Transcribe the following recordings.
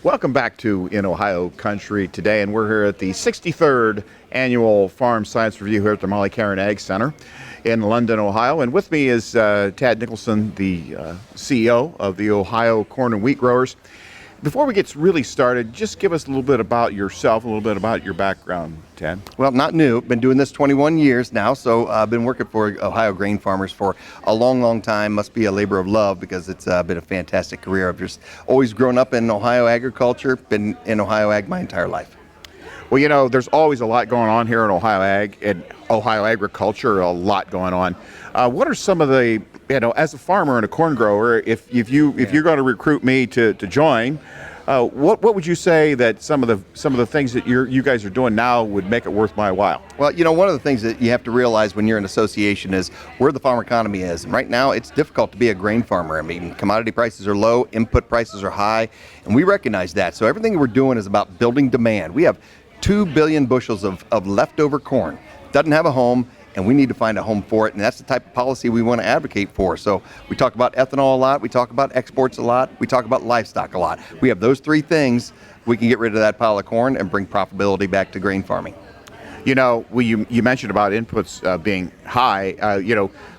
Welcome back to In Ohio Country today, and we're here at the 63rd Annual Farm Science Review here at the Molly Caron Ag Center in London, Ohio. And with me is Tadd Nicholson, the CEO of the Ohio Corn and Wheat Growers. Before we get really started, just give us a little bit about yourself, a little bit about your background, Tadd. Well, not new. Been doing this 21 years now, so I've been working for Ohio grain farmers for a long, long time. Must be a labor of love because it's been a fantastic career. I've just always grown up in Ohio agriculture, been in Ohio ag my entire life. Well, you know, there's always a lot going on here in Ohio ag and Ohio agriculture, a lot going on. What are some of the, as a farmer and a corn grower, if you're going to recruit me to join, what would you say that some of the things that you guys are doing now would make it worth my while? Well, one of the things that you have to realize when you're in association is where the farm economy is. And right now, it's difficult to be a grain farmer. I mean, commodity prices are low, input prices are high, and we recognize that. So everything we're doing is about building demand. We have 2 billion bushels of leftover corn. Doesn't have a home, and we need to find a home for it, and that's the type of policy we want to advocate for. So we talk about ethanol a lot, we talk about exports a lot, we talk about livestock a lot. We have those three things, we can get rid of that pile of corn and bring profitability back to grain farming. You mentioned about inputs being high.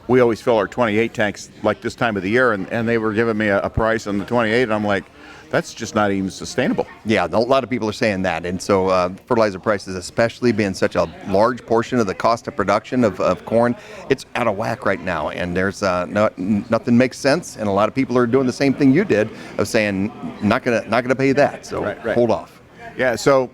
We always fill our 28 tanks like this time of the year, and they were giving me a price on the 28, and I'm like, that's just not even sustainable. Yeah, a lot of people are saying that. And so fertilizer prices, especially being such a large portion of the cost of production of corn, it's out of whack right now. And there's nothing makes sense. And a lot of people are doing the same thing you did of saying, not gonna pay that. So right. Hold off. Yeah, so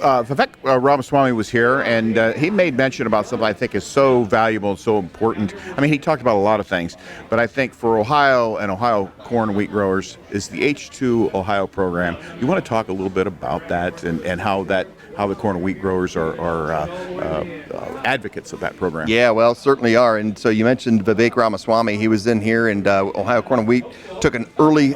Vivek Ramaswamy was here, and he made mention about something I think is so valuable and so important. I mean, he talked about a lot of things, but I think for Ohio and Ohio corn and wheat growers is the H2 Ohio program. You want to talk a little bit about that and how the corn and wheat growers are advocates of that program? Yeah, well, certainly are. And so you mentioned Vivek Ramaswamy. He was in here, and Ohio Corn and Wheat took an early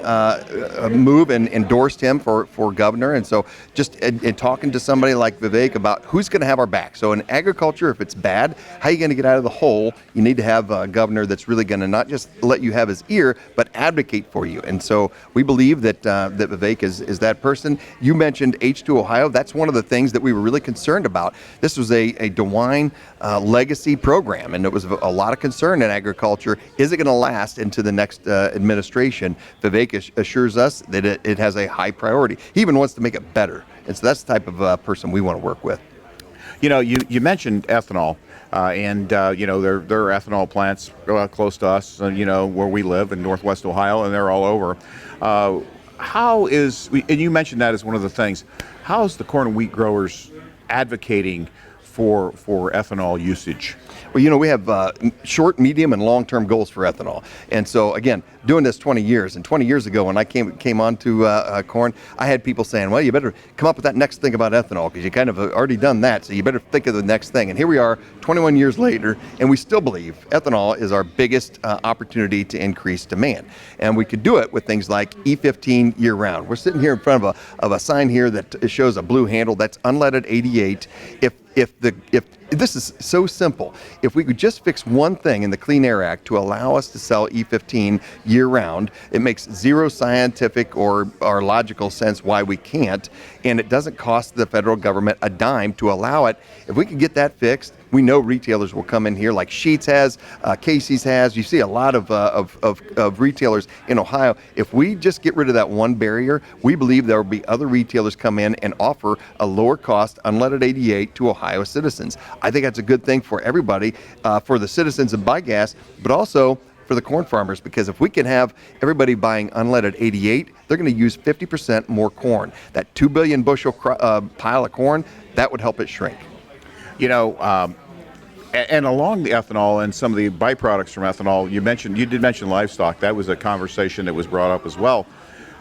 move and endorsed him for governor. And so just in talking to somebody like Vivek about who's going to have our back. So in agriculture, if it's bad, how are you going to get out of the hole? You need to have a governor that's really going to not just let you have his ear, but advocate for you. And so we believe that Vivek is that person. You mentioned H2 Ohio. That's one of the things that we were really concerned about. This was a DeWine legacy program, and it was a lot of concern in agriculture. Is it going to last into the next administration? Vivek assures us that it has a high priority. He even wants to make it better. And so that's the type of person we want to work with. You mentioned ethanol, and there are ethanol plants close to us, where we live in Northwest Ohio, and they're all over. And you mentioned that as one of the things, how is the corn and wheat growers advocating for ethanol usage? Well, we have short, medium, and long-term goals for ethanol. And so, again, doing this 20 years, and 20 years ago when I came onto corn, I had people saying, well, you better come up with that next thing about ethanol because you kind of already done that, so you better think of the next thing. And here we are 21 years later, and we still believe ethanol is our biggest opportunity to increase demand. And we could do it with things like E15 year-round. We're sitting here in front of a sign here that shows a blue handle that's unleaded 88. If this is so simple, if we could just fix one thing in the Clean Air Act to allow us to sell E15 year-round, it makes zero scientific or logical sense why we can't, and it doesn't cost the federal government a dime to allow it. If we could get that fixed, we know retailers will come in here like Sheetz has, Casey's has. You see a lot of retailers in Ohio. If we just get rid of that one barrier, we believe there will be other retailers come in and offer a lower cost unleaded 88 to Ohio citizens. I think that's a good thing for everybody, for the citizens of Biogas, but also for the corn farmers, because if we can have everybody buying unleaded 88, they're going to use 50% more corn. That 2 billion bushel pile of corn, that would help it shrink. And along the ethanol and some of the byproducts from ethanol, you did mention livestock. That was a conversation that was brought up as well.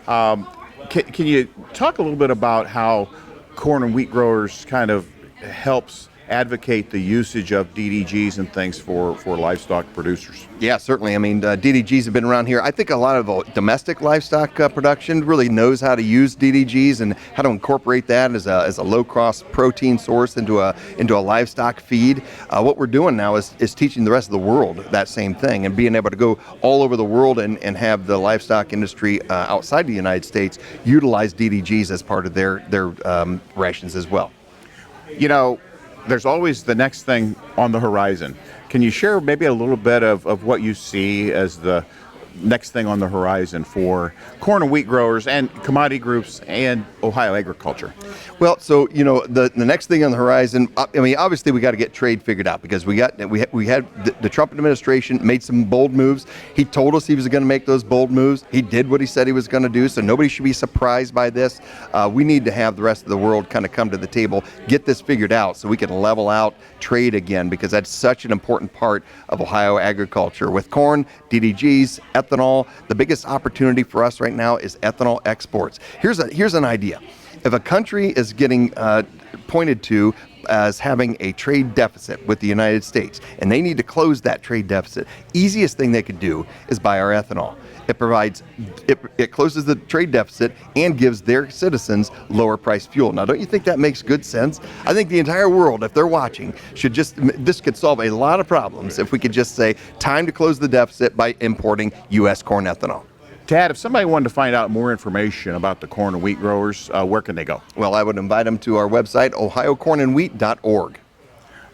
Can you talk a little bit about how corn and wheat growers kind of helps advocate the usage of DDGs and things for livestock producers? Yeah, certainly. I mean, DDGs have been around here. I think a lot of domestic livestock production really knows how to use DDGs and how to incorporate that as a low-cost protein source into a livestock feed. What we're doing now is teaching the rest of the world that same thing, and being able to go all over the world and have the livestock industry outside the United States utilize DDGs as part of their rations as well. You know, there's always the next thing on the horizon. Can you share maybe a little bit of what you see as the next thing on the horizon for corn and wheat growers and commodity groups and Ohio agriculture? Well, so the next thing on the horizon. I mean, obviously we got to get trade figured out, because we had the Trump administration made some bold moves. He told us he was going to make those bold moves. He did what he said he was going to do. So nobody should be surprised by this. We need to have the rest of the world kind of come to the table, get this figured out, so we can level out trade again, because that's such an important part of Ohio agriculture. With corn, DDGs, ethanol, the biggest opportunity for us right now is ethanol exports. Here's an idea. If a country is getting pointed to as having a trade deficit with the United States, and they need to close that trade deficit, easiest thing they could do is buy our ethanol. It closes the trade deficit and gives their citizens lower priced fuel. Now, don't you think that makes good sense? I think the entire world, if they're watching, this could solve a lot of problems if we could just say, time to close the deficit by importing U.S. corn ethanol. Tadd, if somebody wanted to find out more information about the corn and wheat growers, where can they go? Well, I would invite them to our website, ohiocornandwheat.org.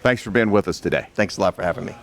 Thanks for being with us today. Thanks a lot for having me.